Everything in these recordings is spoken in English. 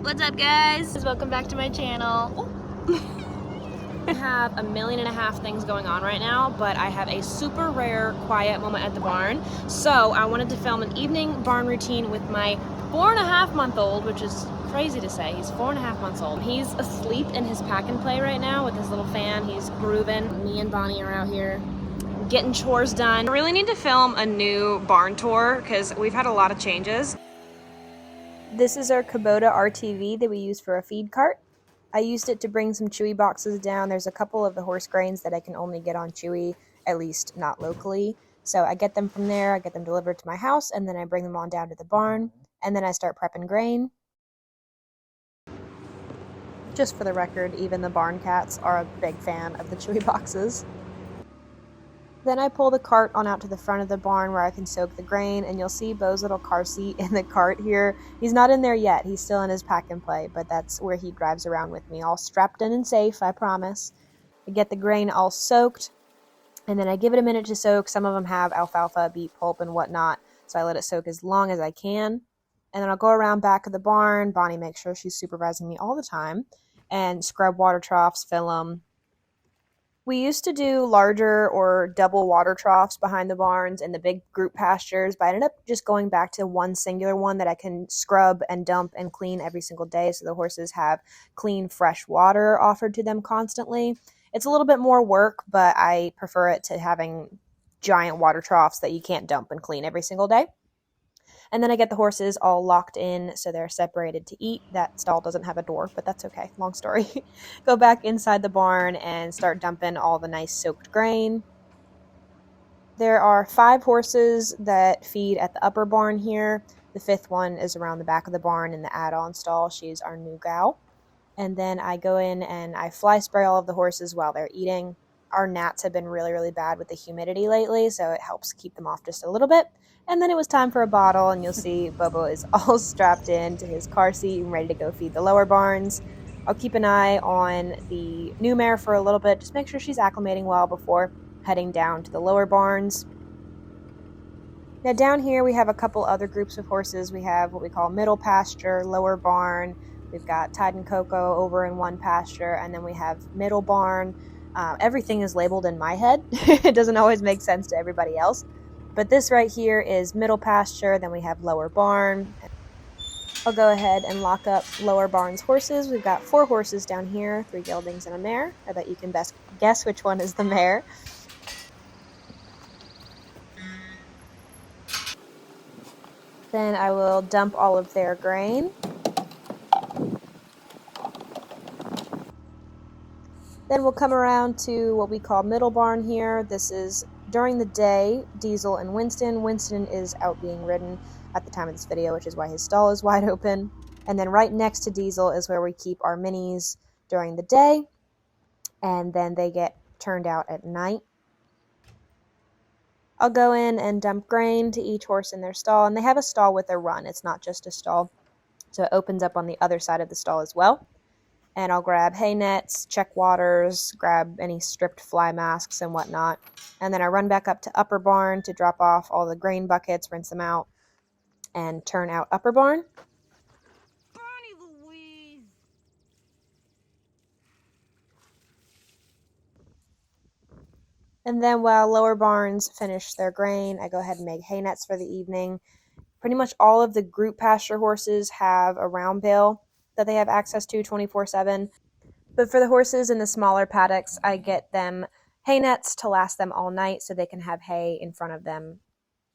What's up, guys? Welcome back to my channel. I have 1.5 million things going on right now, but I have a super rare quiet moment at the barn. So I wanted to film an evening barn routine with my 4.5-month-old, which is crazy to say. He's 4.5 months old. He's asleep in his pack and play right now with his little fan. He's grooving. Me and Bonnie are out here getting chores done. I really need to film a new barn tour because we've had a lot of changes. This is our Kubota RTV that we use for a feed cart. I used it to bring some Chewy boxes down. There's a couple of the horse grains that I can only get on Chewy, at least not locally. So I get them from there, I get them delivered to my house, and then I bring them on down to the barn, and then I start prepping grain. Just for the record, even the barn cats are a big fan of the Chewy boxes. Then I pull the cart on out to the front of the barn where I can soak the grain, and you'll see Bo's little car seat in the cart here. He's not in there yet, he's still in his pack and play, but that's where he drives around with me, all strapped in and safe, I promise. I get the grain all soaked, and then I give it a minute to soak. Some of them have alfalfa, beet pulp, and whatnot, so I let it soak as long as I can. And then I'll go around back of the barn. Bonnie makes sure she's supervising me all the time, and scrub water troughs, fill them. We used to do larger or double water troughs behind the barns in the big group pastures, but I ended up just going back to one singular one that I can scrub and dump and clean every single day so the horses have clean, fresh water offered to them constantly. It's a little bit more work, but I prefer it to having giant water troughs that you can't dump and clean every single day. And then I get the horses all locked in so they're separated to eat. That stall doesn't have a door, but that's okay. Long story. Go back inside the barn and start dumping all the nice soaked grain. There are 5 horses that feed at the upper barn here. The 5th one is around the back of the barn in the add-on stall. She's our new gal. And then I go in and I fly spray all of the horses while they're eating. Our gnats have been really, really bad with the humidity lately, so it helps keep them off just a little bit. And then it was time for a bottle, and you'll see Bobo is all strapped into his car seat and ready to go feed the lower barns. I'll keep an eye on the new mare for a little bit, just make sure she's acclimating well before heading down to the lower barns. Now down here we have a couple other groups of horses. We have what we call middle pasture, lower barn. We've got Tide and Cocoa over in one pasture, and then we have middle barn. Everything is labeled in my head. It doesn't always make sense to everybody else. But this right here is middle pasture, then we have lower barn. I'll go ahead and lock up lower barn's horses. We've got 4 horses down here, 3 geldings and a mare. I bet you can best guess which one is the mare. Then I will dump all of their grain. Then we'll come around to what we call middle barn here. This is during the day, Diesel and Winston. Winston is out being ridden at the time of this video, which is why his stall is wide open. And then right next to Diesel is where we keep our minis during the day, and then they get turned out at night. I'll go in and dump grain to each horse in their stall, and they have a stall with a run. It's not just a stall, so it opens up on the other side of the stall as well. And I'll grab hay nets, check waters, grab any stripped fly masks and whatnot. And then I run back up to upper barn to drop off all the grain buckets, rinse them out, and turn out upper barn. Bonnie Louise! And then while lower barns finish their grain, I go ahead and make hay nets for the evening. Pretty much all of the group pasture horses have a round bale that they have access to 24/7. But for the horses in the smaller paddocks, I get them hay nets to last them all night so they can have hay in front of them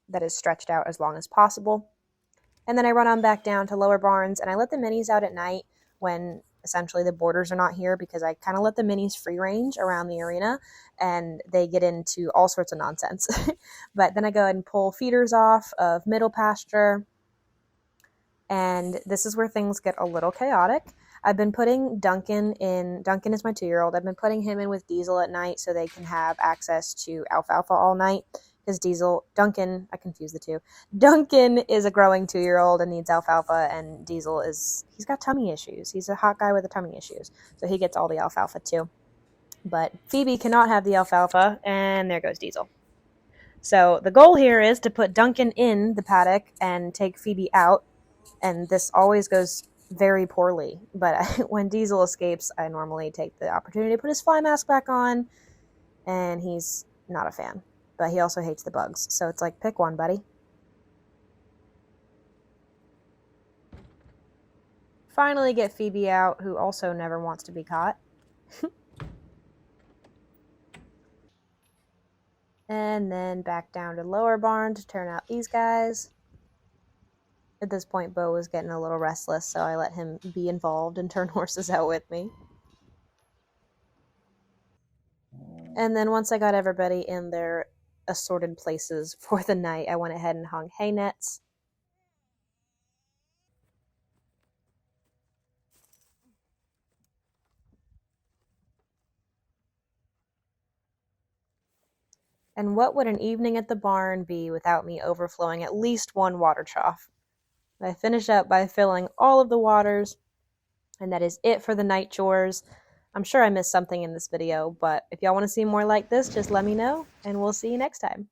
that is stretched out as long as possible. And then I run on back down to lower barns, and I let the minis out at night when essentially the boarders are not here, because I kind of let the minis free range around the arena and they get into all sorts of nonsense. But then I go ahead and pull feeders off of middle pasture, and this is where things get a little chaotic. I've been putting Duncan in. Duncan is my 2-year-old. I've been putting him in with Diesel at night so they can have access to alfalfa all night. Because Duncan, I confuse the two. Duncan is a growing 2-year-old and needs alfalfa, and Diesel he's got tummy issues. He's a hot guy with the tummy issues. So he gets all the alfalfa too. But Phoebe cannot have the alfalfa, and there goes Diesel. So the goal here is to put Duncan in the paddock and take Phoebe out. And this always goes very poorly. But when Diesel escapes, I normally take the opportunity to put his fly mask back on, and he's not a fan. But he also hates the bugs, so it's like, pick one, buddy. Finally get Phoebe out, who also never wants to be caught. And then back down to lower barn to turn out these guys. At this point, Bo was getting a little restless, so I let him be involved and turn horses out with me. And then once I got everybody in their assorted places for the night, I went ahead and hung hay nets. And what would an evening at the barn be without me overflowing at least one water trough? I finish up by filling all of the waters, and that is it for the night chores. I'm sure I missed something in this video, but if y'all want to see more like this, just let me know, and we'll see you next time.